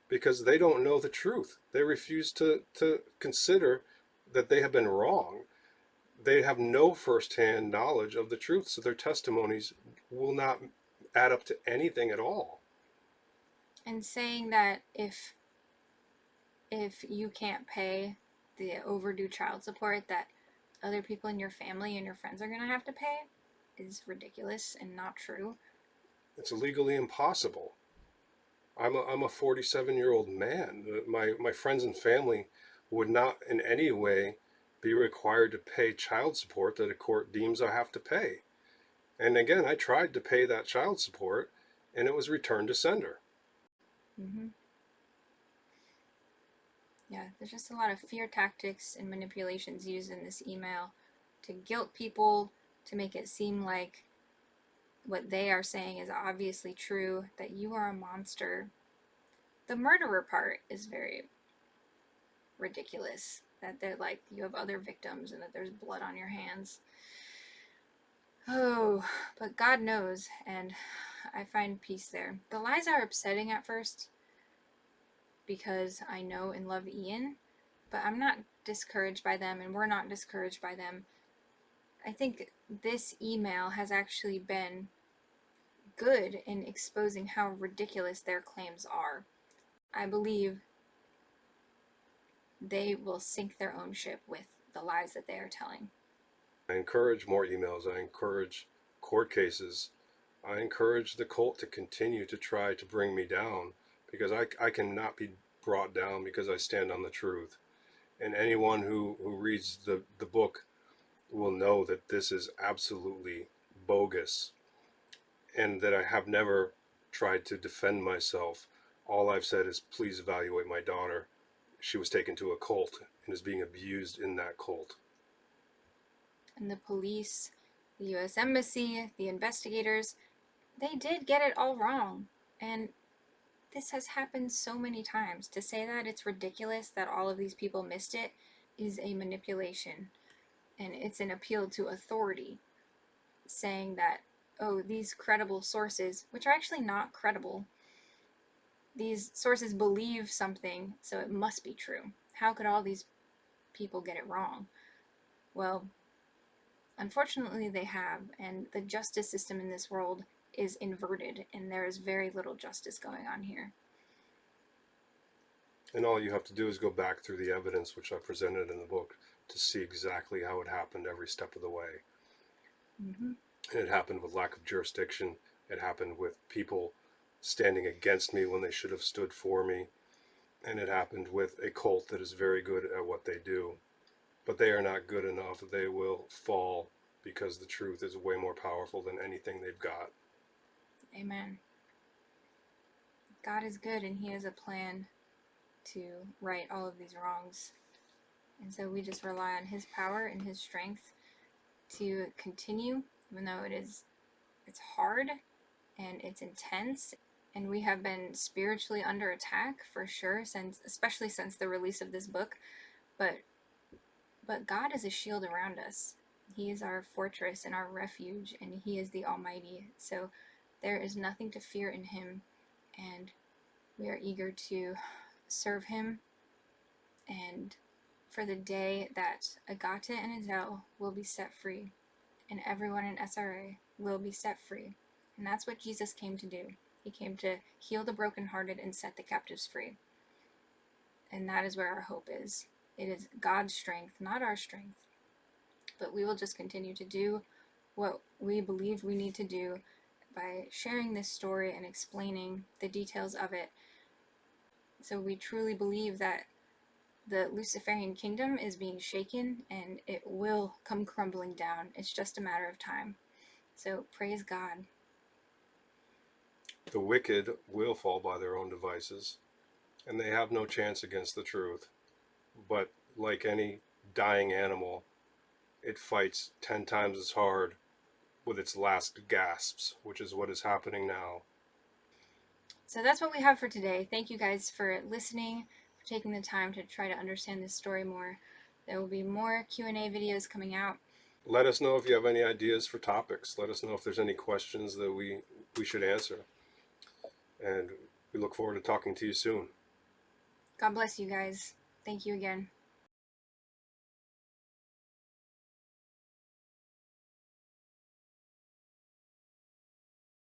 Because they don't know the truth. They refuse to consider that they have been wrong. They have no firsthand knowledge of the truth, so their testimonies will not add up to anything at all. And saying that if you can't pay the overdue child support, that other people in your family and your friends are going to have to pay is ridiculous and not true. It's legally impossible. I'm a 47-year-old man. My friends and family would not in any way be required to pay child support that a court deems I have to pay. And again, I tried to pay that child support, and it was returned to sender. Mm-hmm. Yeah, there's just a lot of fear tactics and manipulations used in this email to guilt people, to make it seem like what they are saying is obviously true, that you are a monster. The murderer part is very ridiculous, that they're like, you have other victims and that there's blood on your hands. Oh, but God knows, and I find peace there. The lies are upsetting at first because I know and love Iain, but I'm not discouraged by them, and we're not discouraged by them. I think this email has actually been good in exposing how ridiculous their claims are. I believe they will sink their own ship with the lies that they are telling. I encourage more emails. I encourage court cases. I encourage the cult to continue to try to bring me down, because I cannot be brought down because I stand on the truth. And anyone who reads the book will know that this is absolutely bogus, and that I have never tried to defend myself. All I've said is, please evaluate my daughter. She was taken to a cult and is being abused in that cult. And the police, the US Embassy, the investigators, they did get it all wrong. And this has happened so many times. To say that it's ridiculous that all of these people missed it is a manipulation. And it's an appeal to authority, saying that, oh, these credible sources, which are actually not credible, these sources believe something, so it must be true. How could all these people get it wrong? Well, unfortunately they have, and the justice system in this world is inverted, and there is very little justice going on here. And all you have to do is go back through the evidence which I presented in the book to see exactly how it happened every step of the way. Mm-hmm. And it happened with lack of jurisdiction. It happened with people standing against me when they should have stood for me. And it happened with a cult that is very good at what they do. But they are not good enough. They will fall because the truth is way more powerful than anything they've got. Amen. God is good, and he has a plan to right all of these wrongs. And so we just rely on his power and his strength to continue, even though it's hard and it's intense, and we have been spiritually under attack for sure, especially since the release of this book. But God is a shield around us. He is our fortress and our refuge, and he is the Almighty. So there is nothing to fear in him, and we are eager to serve him, and for the day that Agata and Adele will be set free, and everyone in SRA will be set free. And that's what Jesus came to do. He came to heal the brokenhearted and set the captives free. And that is where our hope is. It is God's strength, not our strength. But we will just continue to do what we believe we need to do by sharing this story and explaining the details of it. So we truly believe that the Luciferian kingdom is being shaken, and it will come crumbling down. It's just a matter of time. So praise God. The wicked will fall by their own devices, and they have no chance against the truth. But like any dying animal, it fights 10 times as hard with its last gasps, which is what is happening now. So that's what we have for today. Thank you guys for listening, for taking the time to try to understand this story more. There will be more Q&A videos coming out. Let us know if you have any ideas for topics. Let us know if there's any questions that we should answer. And we look forward to talking to you soon. God bless you guys. Thank you again.